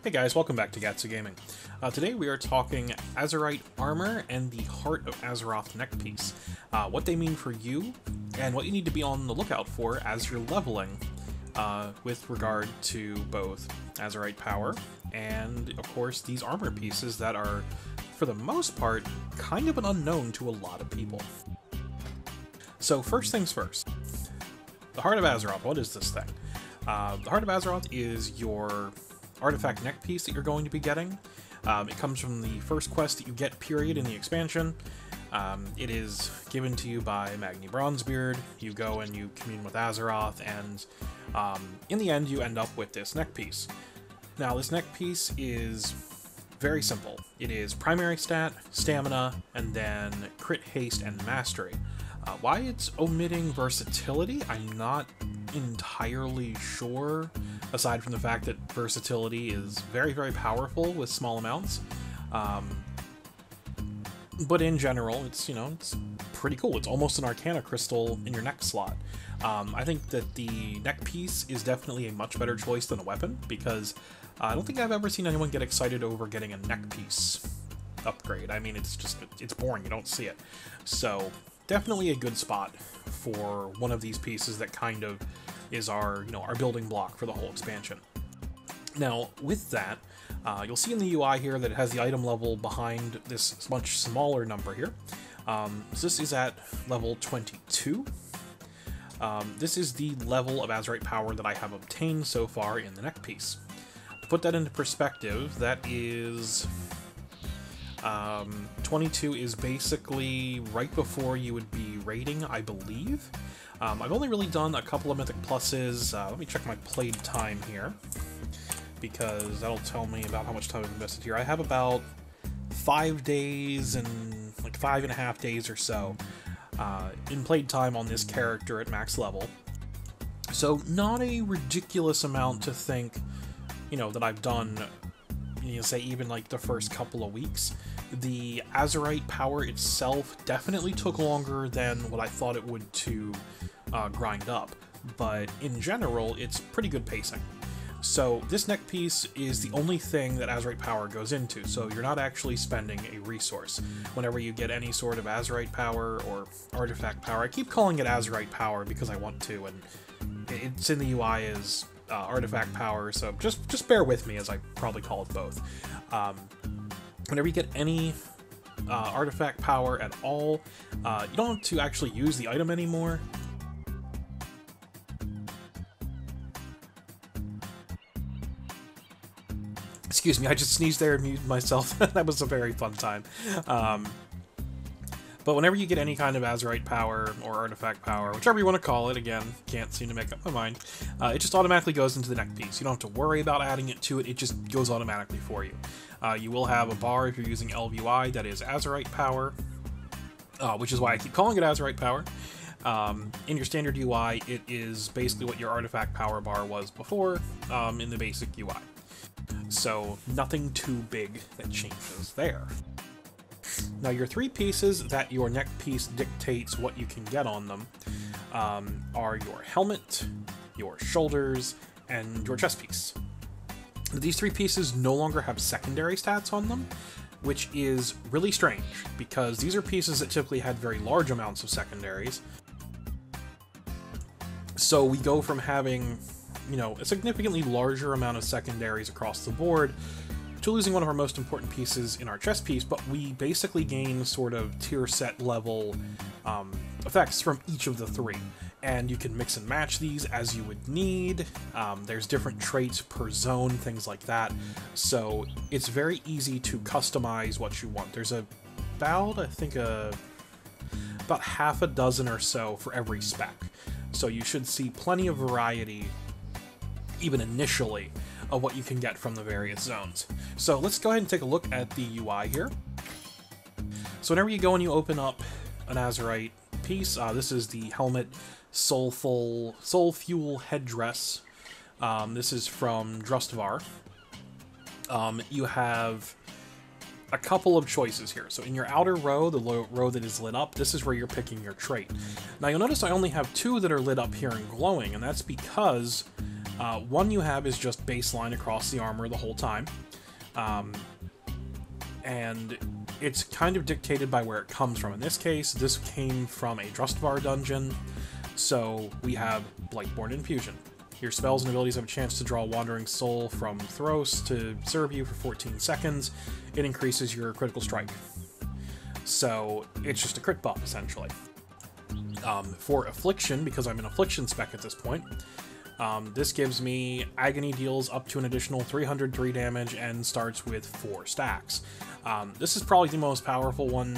Hey guys, welcome back to Gatsu Gaming. Today we are talking Azerite Armor and the Heart of Azeroth neckpiece. What they mean for you, and what you need to be on the lookout for as you're leveling with regard to both Azerite power and, of course, these armor pieces that are, for the most part, kind of an unknown to a lot of people. So first things first. The Heart of Azeroth, what is this thing? The Heart of Azeroth is your artifact neck piece that you're going to be getting. It comes from the first quest that you get, period, in the expansion. It is given to you by Magni Bronzebeard. You go and you commune with Azeroth, and in the end you end up with this neck piece. Now this neck piece is very simple. It is primary stat, stamina, and then crit haste and mastery. Why it's omitting versatility, I'm not entirely sure, aside from the fact that versatility is very, very powerful with small amounts. But in general, it's pretty cool. It's almost an Arcana crystal in your neck slot. I think that the neck piece is definitely a much better choice than a weapon, because I don't think I've ever seen anyone get excited over getting a neck piece upgrade. I mean, it's boring, you don't see it. So definitely a good spot for one of these pieces that kind of is our building block for the whole expansion. Now, with that, you'll see in the UI here that it has the item level behind this much smaller number here. So this is at level 22. This is the level of Azerite power that I have obtained so far in the neck piece. To put that into perspective, that is 22 is basically right before you would be raiding, I believe. I've only really done a couple of Mythic Pluses. Let me check my played time here, because that'll tell me about how much time I've invested here. I have about 5 days and like 5.5 days or so in played time on this character at max level. So not a ridiculous amount to think, that I've done, say even like the first couple of weeks. The Azerite power itself definitely took longer than what I thought it would to grind up, but in general, it's pretty good pacing. So this neck piece is the only thing that Azerite power goes into, so you're not actually spending a resource. Whenever you get any sort of Azerite power or artifact power, I keep calling it Azerite power because I want to, and it's in the UI as artifact power, so just bear with me as I probably call it both. Whenever you get any artifact power at all, you don't have to actually use the item anymore. Excuse me, I just sneezed there and muted myself. That was a very fun time. But whenever you get any kind of Azerite power or artifact power, whichever you want to call it, again, can't seem to make up my mind, it just automatically goes into the neck piece. You don't have to worry about adding it to it, it just goes automatically for you. You will have a bar if you're using LVUI that is Azerite power, which is why I keep calling it Azerite power. In your standard UI, it is basically what your artifact power bar was before in the basic UI. So nothing too big that changes there. Now your three pieces that your neck piece dictates what you can get on them are your helmet, your shoulders, and your chest piece. These three pieces no longer have secondary stats on them, which is really strange, because these are pieces that typically had very large amounts of secondaries. So we go from having, a significantly larger amount of secondaries across the board to losing one of our most important pieces in our chest piece, but we basically gain sort of tier set level effects from each of the three. And you can mix and match these as you would need. There's different traits per zone, things like that. So it's very easy to customize what you want. There's about half a dozen or so for every spec. So you should see plenty of variety, even initially, of what you can get from the various zones. So let's go ahead and take a look at the UI here. So whenever you go and you open up an Azerite piece, this is the helmet Soul Fuel headdress. This is from Drustvar. You have a couple of choices here. So in your outer row, the row that is lit up, this is where you're picking your trait. Now you'll notice I only have two that are lit up here and glowing, and that's because One you have is just baseline across the armor the whole time, and it's kind of dictated by where it comes from. In this case, this came from a Drustvar dungeon, so we have Blightborn Infusion. Your spells and abilities have a chance to draw Wandering Soul from Thros to serve you for 14 seconds. It increases your critical strike. So it's just a crit buff, essentially. For Affliction, because I'm an Affliction spec at this point, this gives me Agony deals up to an additional 303 damage and starts with 4 stacks. This is probably the most powerful one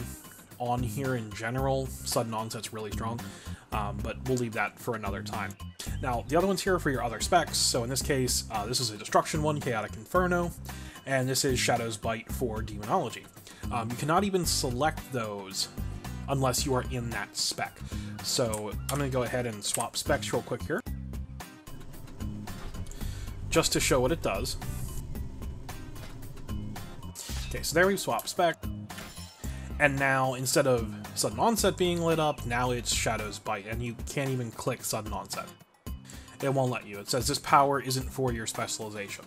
on here in general. Sudden Onset's really strong, but we'll leave that for another time. Now, the other ones here are for your other specs. So in this case, this is a Destruction one, Chaotic Inferno, and this is Shadow's Bite for Demonology. You cannot even select those unless you are in that spec. So I'm going to go ahead and swap specs real quick here, just to show what it does. Okay, so there we've swapped spec, and now instead of Sudden Onset being lit up, now it's Shadow's Bite, and you can't even click Sudden Onset. It won't let you. It says this power isn't for your specialization.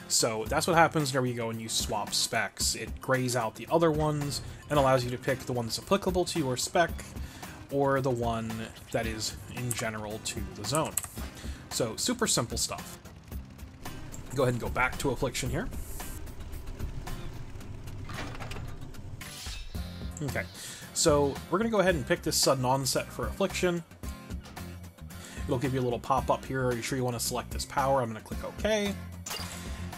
So that's what happens whenever you go and you swap specs. It grays out the other ones and allows you to pick the one that's applicable to your spec, or the one that is in general to the zone. So super simple stuff. Go ahead and go back to Affliction here. Okay, so we're going to go ahead and pick this Sudden Onset for Affliction. It'll give you a little pop-up here. Are you sure you want to select this power? I'm going to click OK.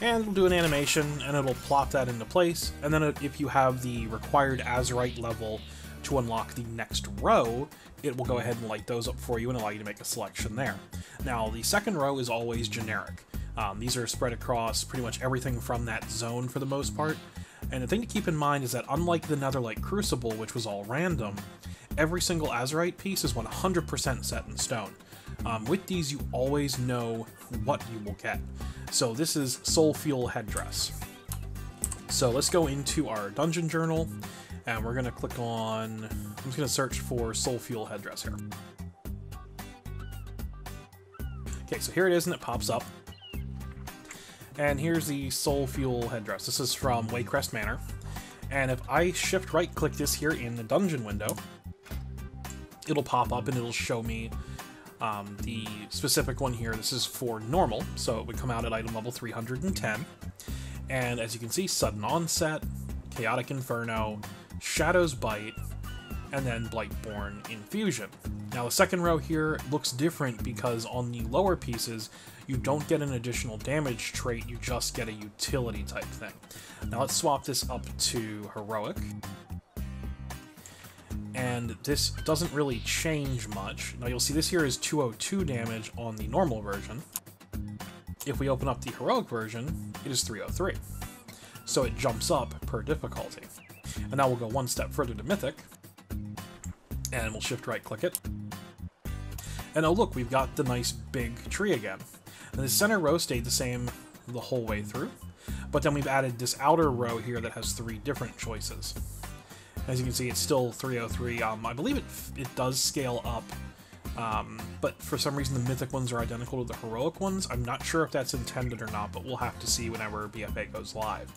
And we'll do an animation, and it'll plop that into place. And then if you have the required Azerite level to unlock the next row, it will go ahead and light those up for you and allow you to make a selection there. Now, the second row is always generic. These are spread across pretty much everything from that zone for the most part. And the thing to keep in mind is that unlike the Netherlight Crucible, which was all random, every single Azerite piece is 100% set in stone. With these, you always know what you will get. So this is Soul Fuel Headdress. So let's go into our Dungeon Journal, and we're going to click on... I'm just going to search for Soul Fuel Headdress here. Okay, so here it is, and it pops up. And here's the Soul Fuel Headdress. This is from Waycrest Manor. And if I shift right click this here in the dungeon window, it'll pop up and it'll show me the specific one here. This is for normal, so it would come out at item level 310. And as you can see, Sudden Onset, Chaotic Inferno, Shadow's Bite, and then Blightborn Infusion. Now the second row here looks different because on the lower pieces, you don't get an additional damage trait, you just get a utility type thing. Now let's swap this up to Heroic. And this doesn't really change much. Now you'll see this here is 202 damage on the normal version. If we open up the Heroic version, it is 303. So it jumps up per difficulty. And now we'll go one step further to Mythic, and we'll shift right click it. And oh look, we've got the nice big tree again. And the center row stayed the same the whole way through, but then we've added this outer row here that has 3 different choices. As you can see, it's still 303. I believe it does scale up, but for some reason the Mythic ones are identical to the Heroic ones. I'm not sure if that's intended or not, but we'll have to see whenever BFA goes live.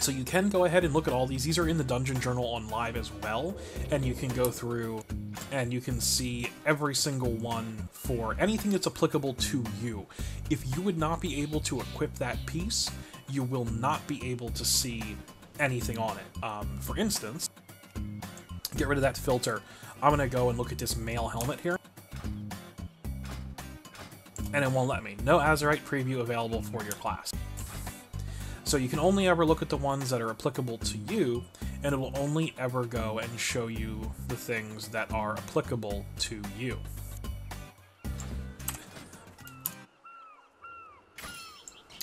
So you can go ahead and look at all these. These are in the Dungeon Journal on live as well, and you can go through and you can see every single one for anything that's applicable to you. If you would not be able to equip that piece, you will not be able to see anything on it. For instance, get rid of that filter. I'm going to go and look at this mail helmet here, and it won't let me. No Azerite preview available for your class. So you can only ever look at the ones that are applicable to you, and it will only ever go and show you the things that are applicable to you.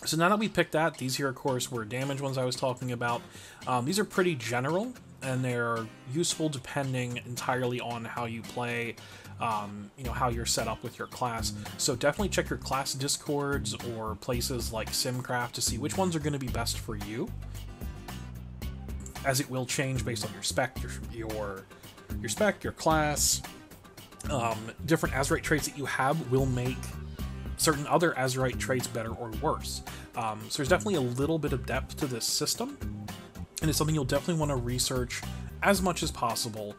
So now that we picked that, these here, of course, were damage ones I was talking about. These are pretty general, and they're useful depending entirely on how you play, you know, how you're set up with your class. So definitely check your class discords or places like Simcraft to see which ones are going to be best for you, as it will change based on your spec, your spec, your class. Different Azerite traits that you have will make certain other Azerite traits better or worse. So there's definitely a little bit of depth to this system, and it's something you'll definitely want to research as much as possible,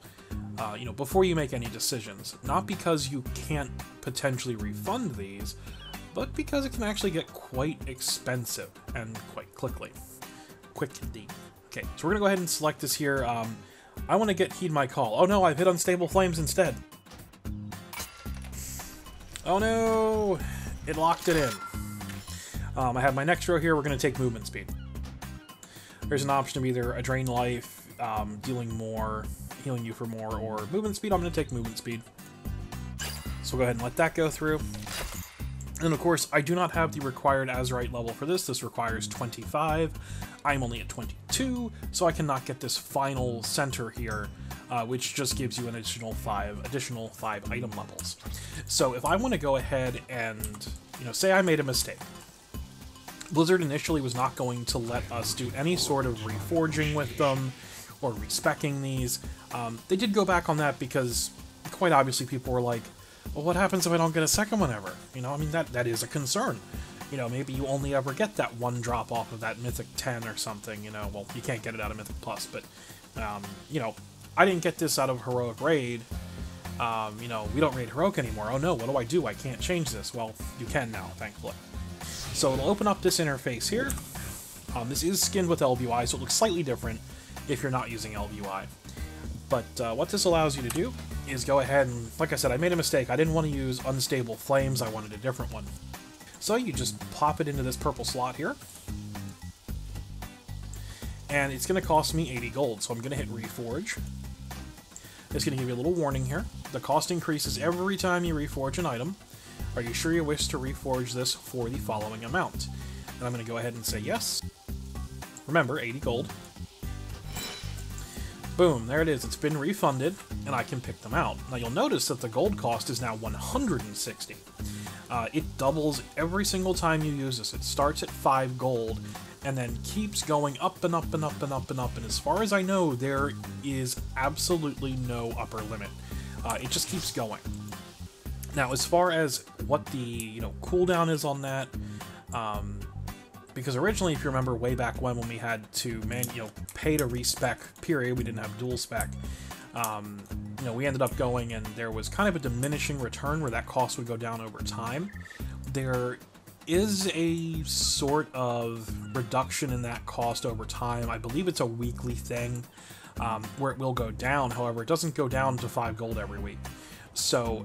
before you make any decisions. Not because you can't potentially refund these, but because it can actually get quite expensive and quite quickly. Okay, so we're gonna go ahead and select this here. I want to get Heed My Call. Oh no, I've hit Unstable Flames instead. Oh no, it locked it in. I have my next row here. We're gonna take movement speed. There's an option of either a drain life, dealing more, healing you for more, or movement speed. I'm gonna take movement speed. So we'll go ahead and let that go through. And of course, I do not have the required Azerite level for this. This requires 25. I'm only at 22, so I cannot get this final center here, which just gives you an additional five item levels. So if I want to go ahead and, say I made a mistake. Blizzard initially was not going to let us do any sort of reforging with them or respecking these. They did go back on that because, quite obviously, people were like, well, what happens if I don't get a second one ever? That is a concern. Maybe you only ever get that one drop off of that Mythic 10 or something, well, you can't get it out of Mythic Plus, but, I didn't get this out of Heroic Raid. We don't raid Heroic anymore. Oh no, what do? I can't change this. Well, you can now, thankfully. So it'll open up this interface here. This is skinned with LBUI, so it looks slightly different if you're not using LBUI. But what this allows you to do is go ahead and, like I said, I made a mistake. I didn't want to use Unstable Flames. I wanted a different one. So you just pop it into this purple slot here. And it's going to cost me 80 gold, so I'm going to hit Reforge. It's going to give you a little warning here. The cost increases every time you reforge an item. Are you sure you wish to reforge this for the following amount? And I'm going to go ahead and say yes. Remember, 80 gold. Boom, there it is. It's been refunded, and I can pick them out. Now you'll notice that the gold cost is now 160. It doubles every single time you use this. It starts at 5 gold, and then keeps going up and up and up and up and up. And as far as I know, there is absolutely no upper limit. It just keeps going. Now, as far as what the cooldown is on that, because originally, if you remember way back when we had to pay to respec, period, we didn't have dual spec. We ended up going, and there was kind of a diminishing return where that cost would go down over time. There is a sort of reduction in that cost over time. I believe it's a weekly thing where it will go down. However, it doesn't go down to 5 gold every week. So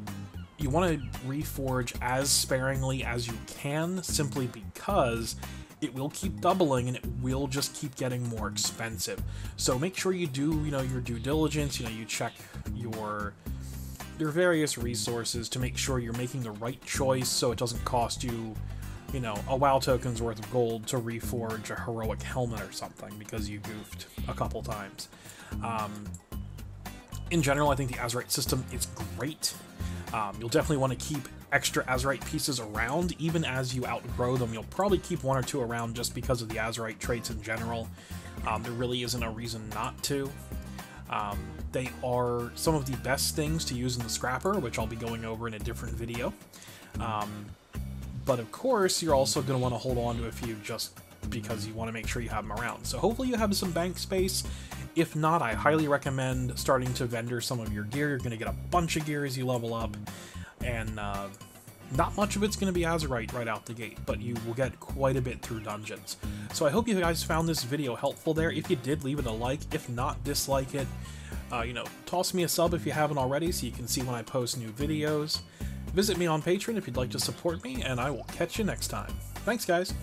you want to reforge as sparingly as you can, simply because it will keep doubling and it will just keep getting more expensive. So make sure you do, your due diligence, you check your various resources to make sure you're making the right choice so it doesn't cost you, a WoW token's worth of gold to reforge a heroic helmet or something because you goofed a couple times. In general, I think the Azerite system is great. You'll definitely want to keep extra Azerite pieces around, even as you outgrow them. You'll probably keep 1 or 2 around just because of the Azerite traits in general. There really isn't a reason not to. They are some of the best things to use in the Scrapper, which I'll be going over in a different video. But of course, you're also going to want to hold on to a few just because you want to make sure you have them around. So hopefully you have some bank space. If not, I highly recommend starting to vendor some of your gear. You're going to get a bunch of gear as you level up, and not much of it's going to be Azerite right out the gate, but you will get quite a bit through dungeons. So I hope you guys found this video helpful there. If you did, leave it a like. If not, dislike it. Toss me a sub if you haven't already so you can see when I post new videos. Visit me on Patreon if you'd like to support me, and I will catch you next time. Thanks, guys!